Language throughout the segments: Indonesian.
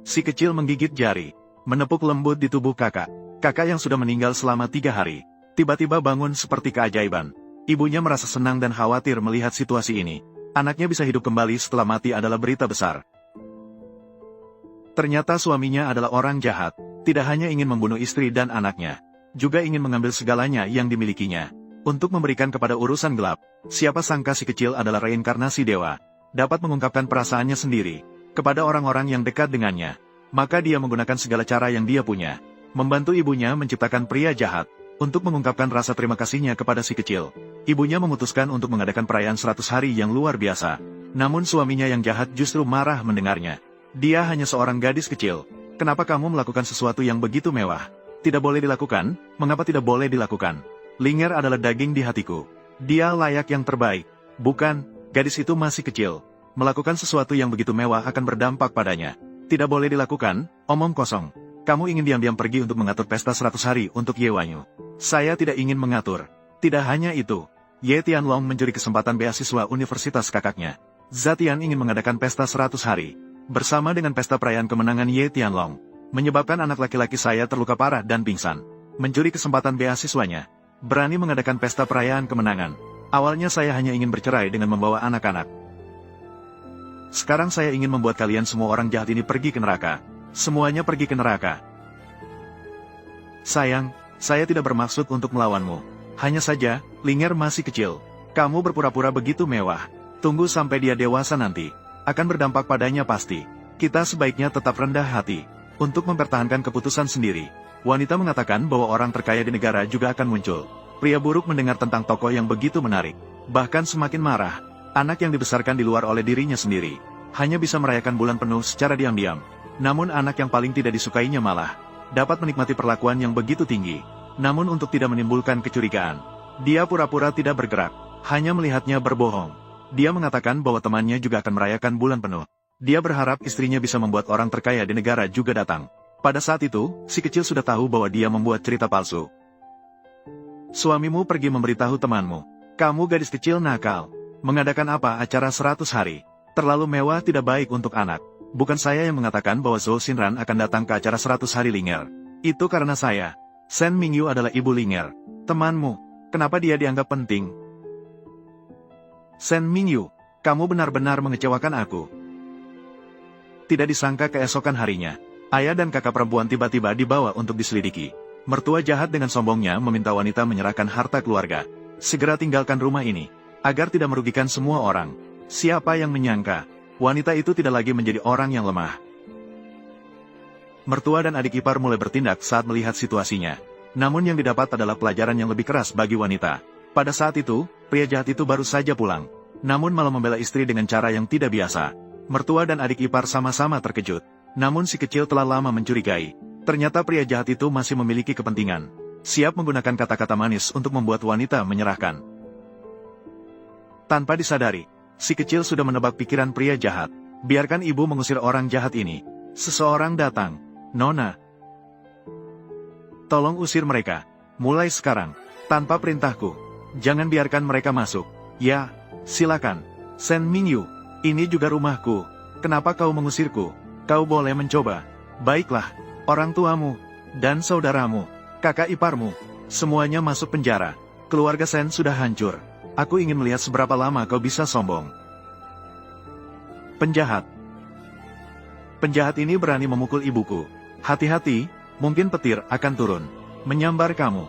Si kecil menggigit jari, menepuk lembut di tubuh kakak. Kakak yang sudah meninggal selama 3 hari, tiba-tiba bangun seperti keajaiban. Ibunya merasa senang dan khawatir melihat situasi ini. Anaknya bisa hidup kembali setelah mati adalah berita besar. Ternyata suaminya adalah orang jahat, tidak hanya ingin membunuh istri dan anaknya, juga ingin mengambil segalanya yang dimilikinya, untuk memberikan kepada urusan gelap. Siapa sangka si kecil adalah reinkarnasi dewa, dapat mengungkapkan perasaannya sendiri kepada orang-orang yang dekat dengannya. Maka dia menggunakan segala cara yang dia punya, membantu ibunya menciptakan pria jahat, untuk mengungkapkan rasa terima kasihnya kepada si kecil. Ibunya memutuskan untuk mengadakan perayaan 100 hari yang luar biasa. Namun suaminya yang jahat justru marah mendengarnya. Dia hanya seorang gadis kecil. Kenapa kamu melakukan sesuatu yang begitu mewah? Tidak boleh dilakukan. Mengapa tidak boleh dilakukan? Lingер adalah daging di hatiku. Dia layak yang terbaik. Bukan, gadis itu masih kecil. Melakukan sesuatu yang begitu mewah akan berdampak padanya. Tidak boleh dilakukan, omong kosong. Kamu ingin diam-diam pergi untuk mengatur pesta 100 hari untuk Ye Wanyu. Saya tidak ingin mengatur. Tidak hanya itu. Ye Tianlong mencuri kesempatan beasiswa universitas kakaknya. Zatian ingin mengadakan pesta 100 hari. Bersama dengan pesta perayaan kemenangan Ye Tianlong, menyebabkan anak laki-laki saya terluka parah dan pingsan. Mencuri kesempatan beasiswanya. Berani mengadakan pesta perayaan kemenangan. Awalnya saya hanya ingin bercerai dengan membawa anak-anak. Sekarang saya ingin membuat kalian semua orang jahat ini pergi ke neraka. Semuanya pergi ke neraka. Sayang, saya tidak bermaksud untuk melawanmu. Hanya saja, Lingger masih kecil. Kamu berpura-pura begitu mewah. Tunggu sampai dia dewasa nanti. Akan berdampak padanya pasti. Kita sebaiknya tetap rendah hati. Untuk mempertahankan keputusan sendiri. Wanita mengatakan bahwa orang terkaya di negara juga akan muncul. Pria buruk mendengar tentang tokoh yang begitu menarik. Bahkan semakin marah. Anak yang dibesarkan di luar oleh dirinya sendiri, hanya bisa merayakan bulan penuh secara diam-diam. Namun anak yang paling tidak disukainya malah dapat menikmati perlakuan yang begitu tinggi. Namun untuk tidak menimbulkan kecurigaan, dia pura-pura tidak bergerak, hanya melihatnya berbohong. Dia mengatakan bahwa temannya juga akan merayakan bulan penuh. Dia berharap istrinya bisa membuat orang terkaya di negara juga datang. Pada saat itu, si kecil sudah tahu bahwa dia membuat cerita palsu. Suamimu pergi memberitahu temanmu, kamu gadis kecil nakal. Mengadakan apa acara 100 hari? Terlalu mewah tidak baik untuk anak. Bukan saya yang mengatakan bahwa Zhou Xinran akan datang ke acara 100 hari Lingger. Itu karena saya. Shen Mingyu adalah ibu Lingger. Temanmu, kenapa dia dianggap penting? Shen Mingyu, kamu benar-benar mengecewakan aku. Tidak disangka keesokan harinya, ayah dan kakak perempuan tiba-tiba dibawa untuk diselidiki. Mertua jahat dengan sombongnya meminta wanita menyerahkan harta keluarga. Segera tinggalkan rumah ini, agar tidak merugikan semua orang. Siapa yang menyangka, wanita itu tidak lagi menjadi orang yang lemah. Mertua dan adik ipar mulai bertindak saat melihat situasinya. Namun yang didapat adalah pelajaran yang lebih keras bagi wanita. Pada saat itu, pria jahat itu baru saja pulang. Namun malah membela istri dengan cara yang tidak biasa. Mertua dan adik ipar sama-sama terkejut. Namun si kecil telah lama mencurigai. Ternyata pria jahat itu masih memiliki kepentingan. Siap menggunakan kata-kata manis untuk membuat wanita menyerahkan. Tanpa disadari, si kecil sudah menebak pikiran pria jahat. Biarkan ibu mengusir orang jahat ini. Seseorang datang. Nona, tolong usir mereka. Mulai sekarang, tanpa perintahku. Jangan biarkan mereka masuk. Ya, silakan. Shen Mingyu, ini juga rumahku. Kenapa kau mengusirku? Kau boleh mencoba. Baiklah, orang tuamu, dan saudaramu, kakak iparmu, semuanya masuk penjara. Keluarga Shen sudah hancur. Aku ingin melihat seberapa lama kau bisa sombong. Penjahat. Penjahat ini berani memukul ibuku. Hati-hati, mungkin petir akan turun, menyambar kamu.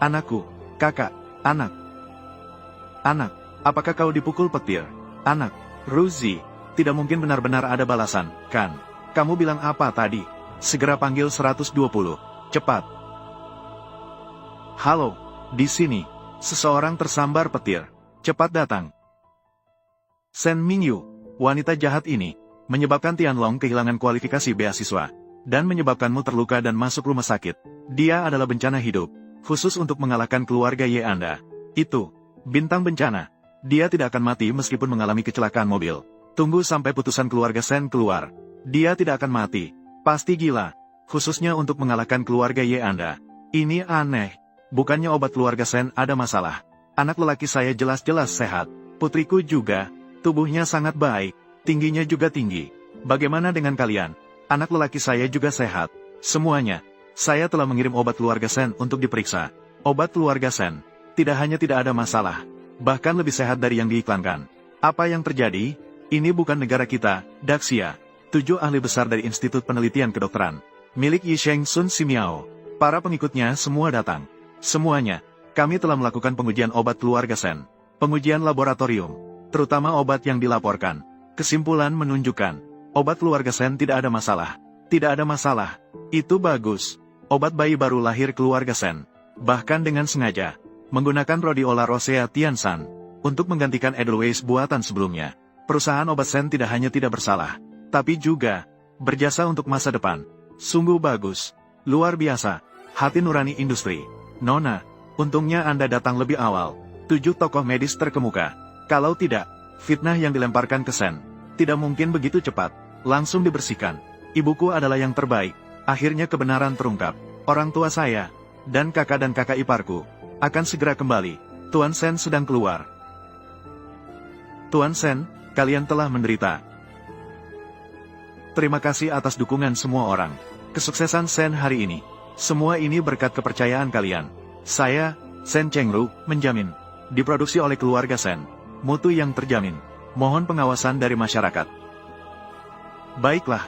Anakku, kakak, anak. Anak, apakah kau dipukul petir? Anak, Ruzi, tidak mungkin benar-benar ada balasan, kan? Kamu bilang apa tadi? Segera panggil 120, cepat. Halo, di sini. Seseorang tersambar petir. Cepat datang. Shen Mingyu, wanita jahat ini, menyebabkan Tianlong kehilangan kualifikasi beasiswa, dan menyebabkanmu terluka dan masuk rumah sakit. Dia adalah bencana hidup, khusus untuk mengalahkan keluarga Ye Anda. Itu, bintang bencana. Dia tidak akan mati meskipun mengalami kecelakaan mobil. Tunggu sampai putusan keluarga Shen keluar. Dia tidak akan mati. Pasti gila, khususnya untuk mengalahkan keluarga Ye Anda. Ini aneh. Bukannya obat keluarga Shen ada masalah. Anak lelaki saya jelas-jelas sehat. Putriku juga, tubuhnya sangat baik, tingginya juga tinggi. Bagaimana dengan kalian? Anak lelaki saya juga sehat. Semuanya. Saya telah mengirim obat keluarga Sen untuk diperiksa. Obat keluarga Sen. Tidak hanya tidak ada masalah. Bahkan lebih sehat dari yang diiklankan. Apa yang terjadi? Ini bukan negara kita, Daxia. 7 ahli besar dari Institut Penelitian Kedokteran. Milik Yisheng Sun Simiao. Para pengikutnya semua datang. Semuanya. Kami telah melakukan pengujian obat keluarga Sen. Pengujian laboratorium. Terutama obat yang dilaporkan. Kesimpulan menunjukkan. Obat keluarga Sen tidak ada masalah. Tidak ada masalah. Itu bagus. Obat bayi baru lahir keluarga Sen. Bahkan dengan sengaja. Menggunakan rhodiola rosea Tiansan. Untuk menggantikan Edelweiss buatan sebelumnya. Perusahaan obat Sen tidak hanya tidak bersalah. Tapi juga. Berjasa untuk masa depan. Sungguh bagus. Luar biasa. Hati nurani industri. Nona. Untungnya Anda datang lebih awal. 7 tokoh medis terkemuka. Kalau tidak. Fitnah yang dilemparkan ke Sen. Tidak mungkin begitu cepat. Langsung dibersihkan. Ibuku adalah yang terbaik. Akhirnya kebenaran terungkap. Orang tua saya, dan kakak iparku, akan segera kembali. Tuan Sen sedang keluar. Tuan Sen, kalian telah menderita. Terima kasih atas dukungan semua orang. Kesuksesan Sen hari ini. Semua ini berkat kepercayaan kalian. Saya, Sen Chengru, menjamin. Diproduksi oleh keluarga Sen. Mutu yang terjamin. Mohon pengawasan dari masyarakat. Baiklah.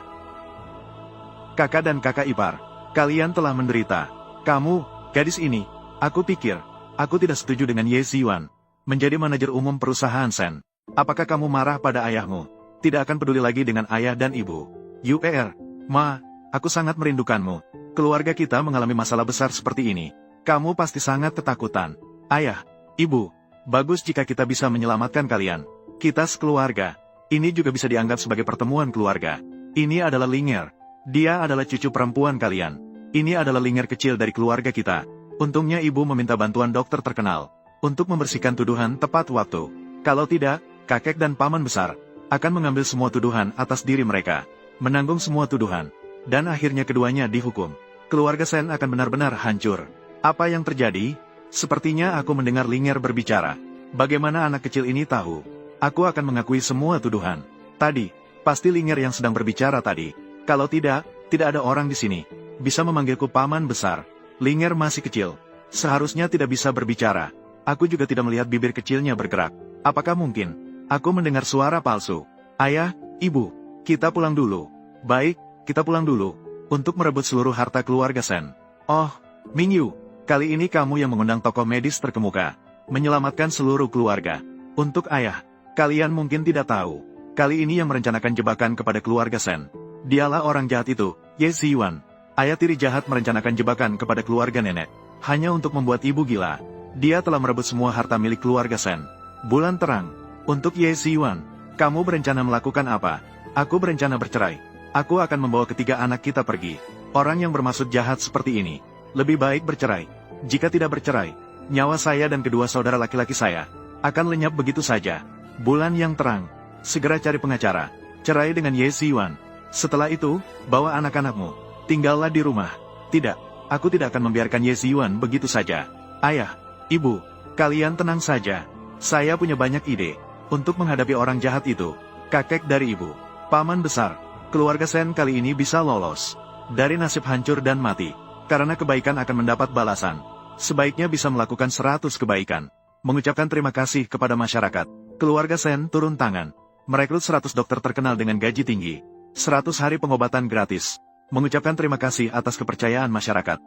Kakak dan kakak ipar, kalian telah menderita. Kamu, gadis ini, aku pikir, aku tidak setuju dengan Ye Ziyuan, menjadi manajer umum perusahaan Sen. Apakah kamu marah pada ayahmu? Tidak akan peduli lagi dengan ayah dan ibu. UPR, Ma, aku sangat merindukanmu. Keluarga kita mengalami masalah besar seperti ini. Kamu pasti sangat ketakutan. Ayah, ibu, bagus jika kita bisa menyelamatkan kalian. Kita sekeluarga. Ini juga bisa dianggap sebagai pertemuan keluarga. Ini adalah Linger. Dia adalah cucu perempuan kalian. Ini adalah Linger kecil dari keluarga kita. Untungnya ibu meminta bantuan dokter terkenal untuk membersihkan tuduhan tepat waktu. Kalau tidak, kakek dan paman besar akan mengambil semua tuduhan atas diri mereka, menanggung semua tuduhan, dan akhirnya keduanya dihukum. Keluarga Sen akan benar-benar hancur. Apa yang terjadi? Sepertinya aku mendengar Linger berbicara. Bagaimana anak kecil ini tahu? Aku akan mengakui semua tuduhan. Tadi, pasti Linger yang sedang berbicara tadi. Kalau tidak, tidak ada orang di sini. Bisa memanggilku paman besar. Linger masih kecil. Seharusnya tidak bisa berbicara. Aku juga tidak melihat bibir kecilnya bergerak. Apakah mungkin? Aku mendengar suara palsu. Ayah, ibu, kita pulang dulu. Baik, kita pulang dulu. Untuk merebut seluruh harta keluarga Sen. Oh, Mingyu, kali ini kamu yang mengundang tokoh medis terkemuka. Menyelamatkan seluruh keluarga. Untuk ayah. Kalian mungkin tidak tahu. Kali ini yang merencanakan jebakan kepada keluarga Sen. Dialah orang jahat itu, Ye Ziyuan. Ayah tiri jahat merencanakan jebakan kepada keluarga nenek. Hanya untuk membuat ibu gila. Dia telah merebut semua harta milik keluarga Sen. Bulan terang. Untuk Ye Ziyuan. Kamu berencana melakukan apa? Aku berencana bercerai. Aku akan membawa ketiga anak kita pergi. Orang yang bermaksud jahat seperti ini. Lebih baik bercerai. Jika tidak bercerai, nyawa saya dan kedua saudara laki-laki saya akan lenyap begitu saja. Bulan yang terang. Segera cari pengacara. Cerai dengan Ye Ziyuan. Setelah itu, bawa anak-anakmu. Tinggallah di rumah. Tidak, aku tidak akan membiarkan Ye Ziyuan begitu saja. Ayah, ibu, kalian tenang saja. Saya punya banyak ide untuk menghadapi orang jahat itu. Kakek dari ibu, paman besar, keluarga Sen kali ini bisa lolos dari nasib hancur dan mati. Karena kebaikan akan mendapat balasan. Sebaiknya bisa melakukan 100 kebaikan. Mengucapkan terima kasih kepada masyarakat. Keluarga Sen turun tangan. Merekrut 100 dokter terkenal dengan gaji tinggi. 100 hari pengobatan gratis. Mengucapkan terima kasih atas kepercayaan masyarakat.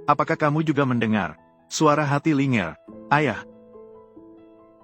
Apakah kamu juga mendengar suara hati Linger? Ayah.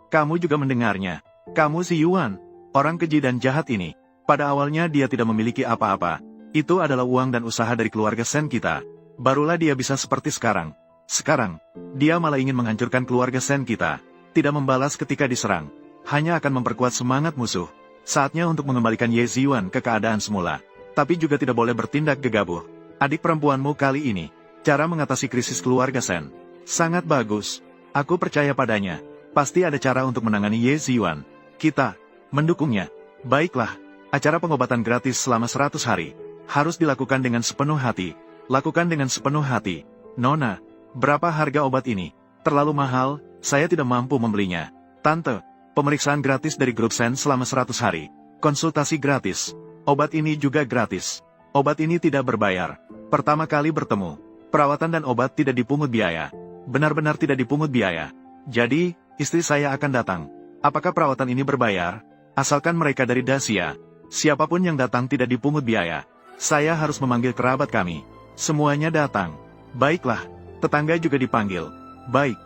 Kamu juga mendengarnya. Kamu si Yuan, orang keji dan jahat ini. Pada awalnya dia tidak memiliki apa-apa. Itu adalah uang dan usaha dari keluarga Sen kita. Barulah dia bisa seperti sekarang. Sekarang, dia malah ingin menghancurkan keluarga Sen kita. Tidak membalas ketika diserang, hanya akan memperkuat semangat musuh. Saatnya untuk mengembalikan Ye Ziyuan ke keadaan semula. Tapi juga tidak boleh bertindak gegabah. Adik perempuanmu kali ini, cara mengatasi krisis keluarga Sen. Sangat bagus. Aku percaya padanya. Pasti ada cara untuk menangani Ye Ziyuan. Kita mendukungnya. Baiklah, acara pengobatan gratis selama 100 hari. Harus dilakukan dengan sepenuh hati. Lakukan dengan sepenuh hati. Nona, berapa harga obat ini? Terlalu mahal. Saya tidak mampu membelinya. Tante, pemeriksaan gratis dari grup Sen selama 100 hari. Konsultasi gratis. Obat ini juga gratis. Obat ini tidak berbayar. Pertama kali bertemu. Perawatan dan obat tidak dipungut biaya. Benar-benar tidak dipungut biaya. Jadi, istri saya akan datang. Apakah perawatan ini berbayar? Asalkan mereka dari Dacia. Siapapun yang datang tidak dipungut biaya. Saya harus memanggil kerabat kami. Semuanya datang. Baiklah. Tetangga juga dipanggil. Baik.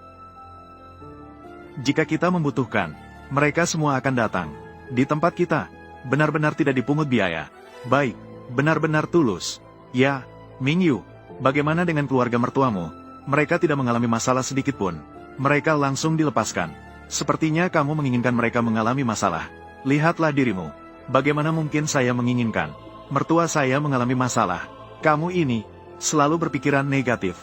Jika kita membutuhkan, mereka semua akan datang. Di tempat kita, benar-benar tidak dipungut biaya. Baik, benar-benar tulus. Ya, Mingyu, bagaimana dengan keluarga mertuamu? Mereka tidak mengalami masalah sedikit pun. Mereka langsung dilepaskan. Sepertinya kamu menginginkan mereka mengalami masalah. Lihatlah dirimu. Bagaimana mungkin saya menginginkan mertua saya mengalami masalah? Kamu ini selalu berpikiran negatif.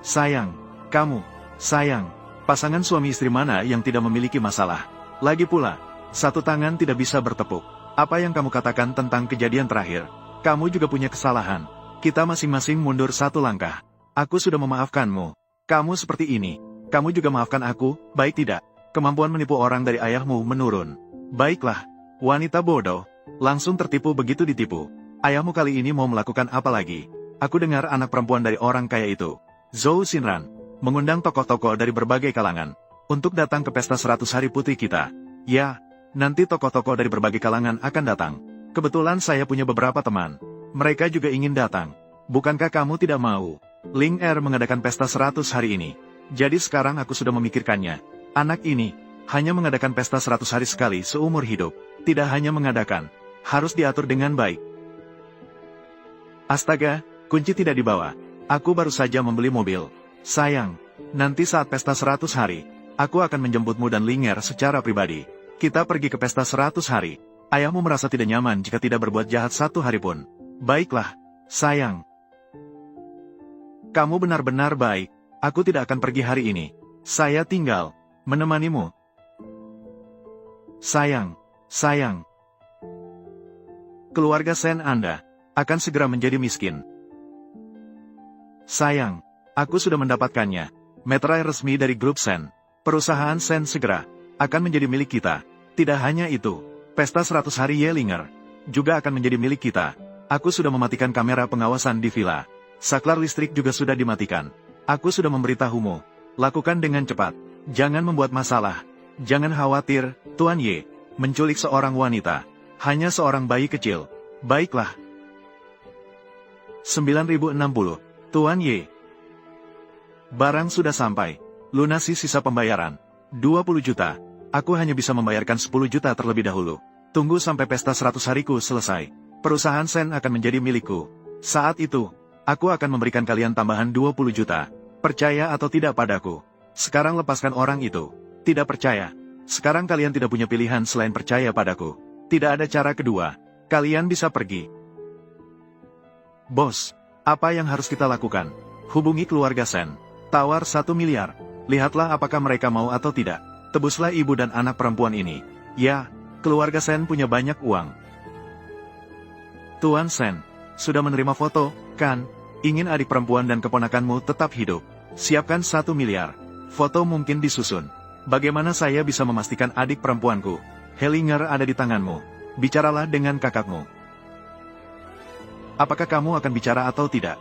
Sayang, kamu, sayang. Pasangan suami istri mana yang tidak memiliki masalah? Lagi pula, satu tangan tidak bisa bertepuk. Apa yang kamu katakan tentang kejadian terakhir? Kamu juga punya kesalahan. Kita masing-masing mundur satu langkah. Aku sudah memaafkanmu. Kamu seperti ini. Kamu juga maafkan aku, baik tidak? Kemampuan menipu orang dari ayahmu menurun. Baiklah, wanita bodoh. Langsung tertipu begitu ditipu. Ayahmu kali ini mau melakukan apa lagi? Aku dengar anak perempuan dari orang kaya itu, Zhou Xinran, mengundang tokoh-tokoh dari berbagai kalangan untuk datang ke pesta 100 hari putri kita. Ya, nanti tokoh-tokoh dari berbagai kalangan akan datang. Kebetulan saya punya beberapa teman. Mereka juga ingin datang. Bukankah kamu tidak mau? Ling Er mengadakan pesta 100 hari ini. Jadi sekarang aku sudah memikirkannya. Anak ini hanya mengadakan pesta 100 hari sekali seumur hidup. Tidak hanya mengadakan, harus diatur dengan baik. Astaga, kunci tidak dibawa. Aku baru saja membeli mobil. Sayang, nanti saat pesta 100 hari, aku akan menjemputmu dan Ling Er secara pribadi. Kita pergi ke pesta 100 hari. Ayahmu merasa tidak nyaman jika tidak berbuat jahat satu hari pun. Baiklah, sayang. Kamu benar-benar baik. Aku tidak akan pergi hari ini. Saya tinggal menemanimu. Sayang, sayang. Keluarga Sen Anda akan segera menjadi miskin. Sayang, aku sudah mendapatkannya. Meterai resmi dari grup Sen. Perusahaan Sen segera akan menjadi milik kita. Tidak hanya itu, pesta 100 hari Yelinger juga akan menjadi milik kita. Aku sudah mematikan kamera pengawasan di villa. Saklar listrik juga sudah dimatikan. Aku sudah memberitahumu. Lakukan dengan cepat. Jangan membuat masalah. Jangan khawatir, Tuan Ye. Menculik seorang wanita. Hanya seorang bayi kecil. Baiklah. 9060. Tuan Ye. Barang sudah sampai. Lunasi sisa pembayaran. 20 juta. Aku hanya bisa membayarkan 10 juta terlebih dahulu. Tunggu sampai pesta 100 hariku selesai. Perusahaan Sen akan menjadi milikku. Saat itu, aku akan memberikan kalian tambahan 20 juta. Percaya atau tidak padaku? Sekarang lepaskan orang itu. Tidak percaya? Sekarang kalian tidak punya pilihan selain percaya padaku. Tidak ada cara kedua. Kalian bisa pergi. Bos, apa yang harus kita lakukan? Hubungi keluarga Sen. Tawar 1 miliar. Lihatlah apakah mereka mau atau tidak. Tebuslah ibu dan anak perempuan ini. Ya, keluarga Sen punya banyak uang. Tuan Sen, sudah menerima foto, kan? Ingin adik perempuan dan keponakanmu tetap hidup. Siapkan 1 miliar. Foto mungkin disusun. Bagaimana saya bisa memastikan adik perempuanku, Hellinger, ada di tanganmu? Bicaralah dengan kakakmu. Apakah kamu akan bicara atau tidak?